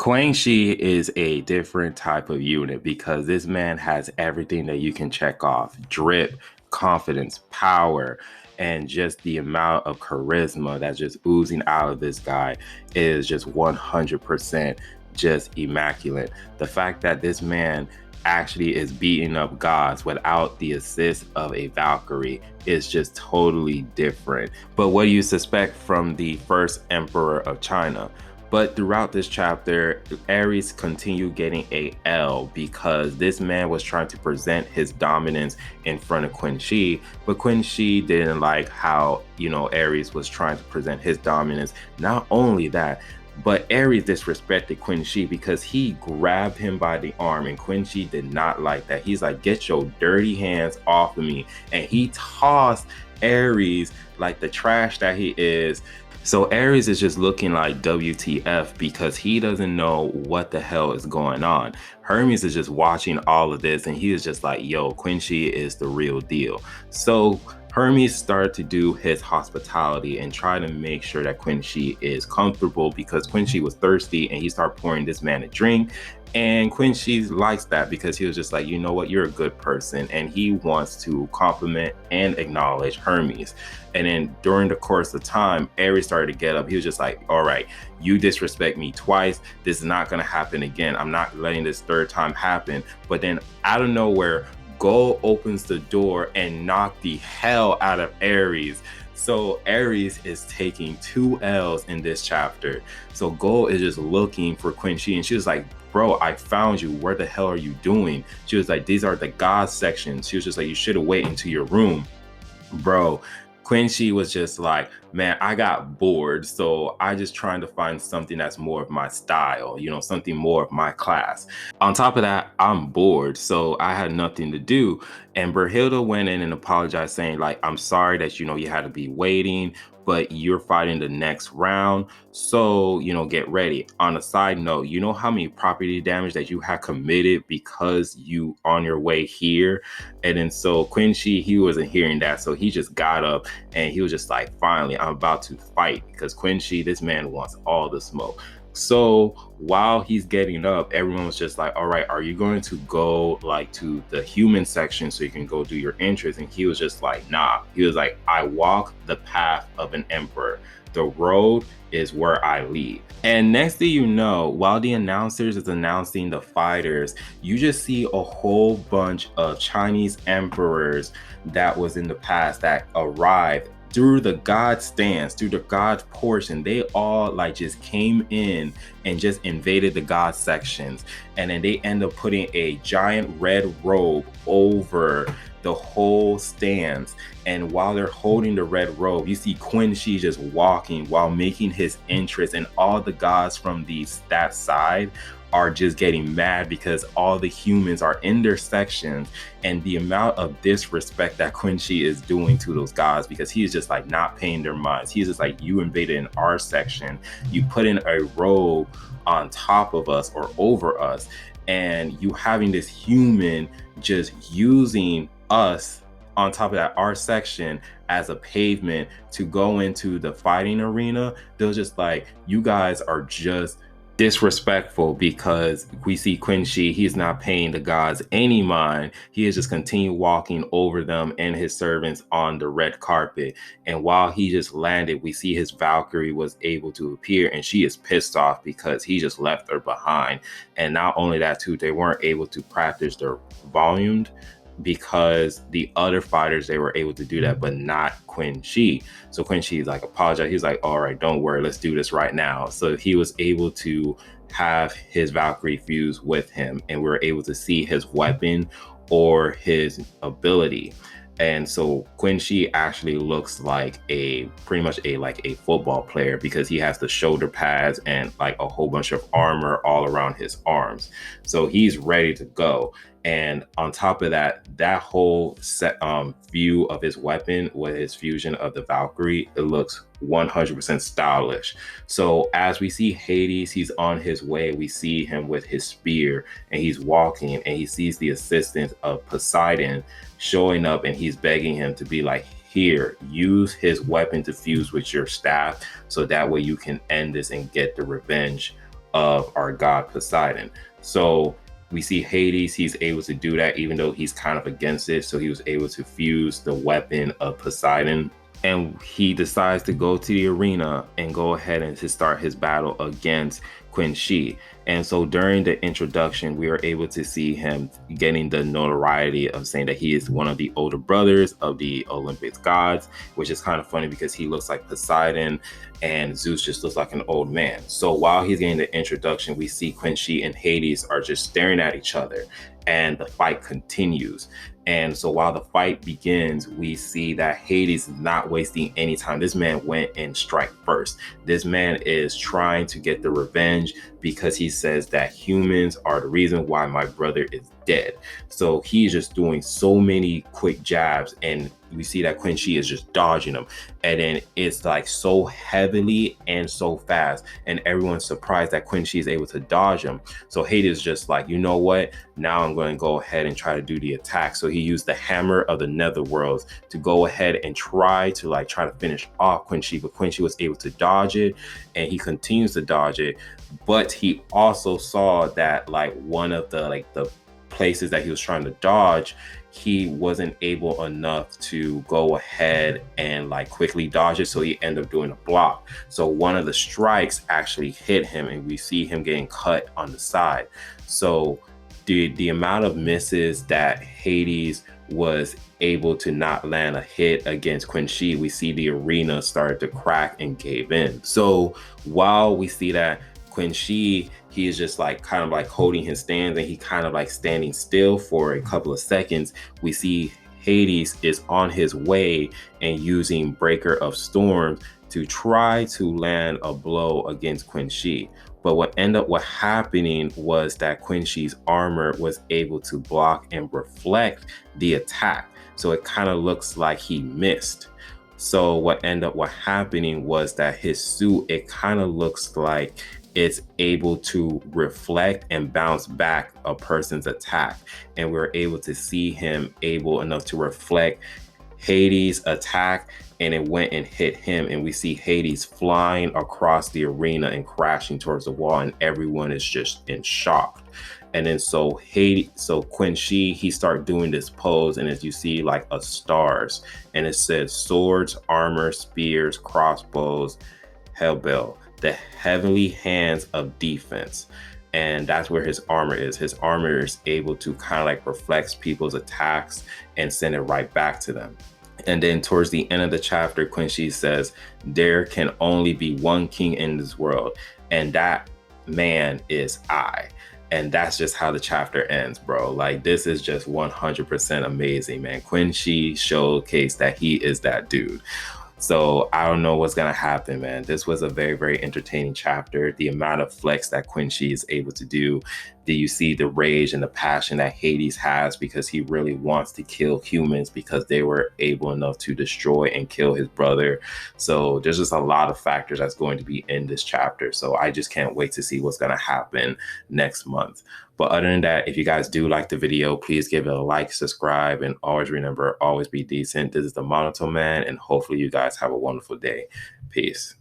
Huang is a different type of unit because this man has everything that you can check off: drip, confidence, power, and just the amount of charisma that's just oozing out of this guy is just 100% just immaculate. The fact that this man actually is beating up gods without the assist of a Valkyrie is just totally different. But what do you suspect from the first emperor of China? But throughout this chapter, Ares continued getting a L because this man was trying to present his dominance in front of Qin Shi, but Qin Shi didn't like how, Ares was trying to present his dominance. Not only that, but Ares disrespected Qin Shi because he grabbed him by the arm, and Qin Shi did not like that. He's like, "Get your dirty hands off of me." And he tossed Ares like the trash that he is. So Ares is just looking like WTF because he doesn't know what the hell is going on. Hermes is just watching all of this and he is just like, yo, Qin Shi is the real deal. So Hermes started to do his hospitality and try to make sure that Qin Shi is comfortable because Qin Shi was thirsty and he started pouring this man a drink. And Qin Shi likes that because he was just like, you know what, you're a good person. And he wants to compliment and acknowledge Hermes. And then during the course of time, Ares started to get up. He was just like, all right, you disrespect me twice. This is not going to happen again. I'm not letting this third time happen. But then out of nowhere, Go opens the door and knocked the hell out of Ares. So Ares is taking 2 L's in this chapter. So Go is just looking for Qin Shi and she was like, bro, I found you. Where the hell are you doing? She was like, these are the God sections. She was just like, you should have waited into your room. Bro, Qin Shi was just like, man, I got bored. So I just trying to find something that's more of my style, something more of my class. On top of that, I'm bored. So I had nothing to do. And Berhilda went in and apologized saying like, I'm sorry that, you had to be waiting, but you're fighting the next round. So, get ready. On a side note, you know how many property damage that you had committed because you on your way here? And then so Qin Shi, he wasn't hearing that. So he just got up and he was just like, finally, I'm about to fight because Qin Shi, this man wants all the smoke. So while he's getting up, everyone was just like, all right, are you going to go like to the human section so you can go do your interest? And he was just like, nah. He was like, I walk the path of an emperor. The road is where I lead. And next thing you know, while the announcers is announcing the fighters, you just see a whole bunch of Chinese emperors that was in the past that arrived through the God stance, through the God portion. They all like just came in and just invaded the God sections. And then they end up putting a giant red robe over the whole stands. And while they're holding the red robe, you see Qin Shi just walking while making his entrance, and all the gods from that side are just getting mad because all the humans are in their sections, and the amount of disrespect that Qin Shi is doing to those gods, because he is just like not paying their minds. He's just like, you invaded in our section, you put in a robe on top of us or over us, and you having this human just using us on top of that, our section, as a pavement to go into the fighting arena. They're just like, you guys are just disrespectful, because we see Qin Shi, he's not paying the gods any mind. He is just continue walking over them and his servants on the red carpet. And while he just landed, we see his Valkyrie was able to appear, and she is pissed off because he just left her behind. And not only that too, they weren't able to practice their volume because the other fighters, they were able to do that, but not Qin Shi. So Qin Shi is like, apologize. He's like, all right, don't worry, let's do this right now. So he was able to have his Valkyrie fuse with him, and we were able to see his weapon or his ability. And so Qin Shi actually looks like pretty much a football player, because he has the shoulder pads and like a whole bunch of armor all around his arms. So he's ready to go. And on top of that, that whole set view of his weapon with his fusion of the Valkyrie, it looks 100% stylish. So as we see Hades, he's on his way. We see him with his spear and he's walking, and he sees the assistant of Poseidon showing up, and he's begging him to be like, here, use his weapon to fuse with your staff, so that way you can end this and get the revenge of our god Poseidon. So we see Hades, he's able to do that even though he's kind of against it. So he was able to fuse the weapon of Poseidon, and he decides to go to the arena and go ahead and to start his battle against Quin Shi. And so during the introduction, we are able to see him getting the notoriety of saying that he is one of the older brothers of the Olympic gods, which is kind of funny because he looks like Poseidon and Zeus just looks like an old man. So while he's getting the introduction, we see Quin Shi and Hades are just staring at each other, and the fight continues. And so while the fight begins, we see that Hades is not wasting any time. This man went and strike first. This man is trying to get the revenge because he says that humans are the reason why my brother is dead. So he's just doing so many quick jabs, and we see that Quin Shi is just dodging them. And then it's like so heavily and so fast, and everyone's surprised that Quin Shi is able to dodge him. So Hades is just like, you know what? Now I'm going to go ahead and try to do the attack. So he used the hammer of the netherworlds to go ahead and try to finish off Quin Shi, but Quin Shi was able to dodge it, and he continues to dodge it. But he also saw that like one of the places that he was trying to dodge, he wasn't able enough to go ahead and like quickly dodge it, so he ended up doing a block. So one of the strikes actually hit him, and we see him getting cut on the side. So the amount of misses that Hades was able to not land a hit against Quin Shi, we see the arena started to crack and cave in. So while we see that Quin Shi, he is just like kind of like holding his stance, and he kind of like standing still for a couple of seconds, we see Hades is on his way and using Breaker of Storms to try to land a blow against Quin Shi. But what ended up happening was that Quin Shi's armor was able to block and reflect the attack. So it kind of looks like he missed. So what ended up happening was that his suit, it kind of looks like it's able to reflect and bounce back a person's attack. And we're able to see him able enough to reflect Hades' attack, and it went and hit him. And we see Hades flying across the arena and crashing towards the wall, and everyone is just in shock. And then so Quin Shi, he started doing this pose, and as you see like a stars, and it says swords, armor, spears, crossbows, Hellbell, the heavenly hands of defense. And that's where his armor is. His armor is able to kind of like reflect people's attacks and send it right back to them. And then towards the end of the chapter, Quin Shi says, there can only be one king in this world, and that man is I. And that's just how the chapter ends, bro. Like, this is just 100% amazing, man. Quin Shi showcased that he is that dude. So I don't know what's going to happen, man. This was a very, very entertaining chapter. The amount of flex that Quin Shi is able to do. Do you see the rage and the passion that Hades has because he really wants to kill humans because they were able enough to destroy and kill his brother? So there's just a lot of factors that's going to be in this chapter. So I just can't wait to see what's going to happen next month. But other than that, if you guys do like the video, please give it a like, subscribe, and always remember, always be decent. This is the Monotone Man, and hopefully you guys have a wonderful day. Peace.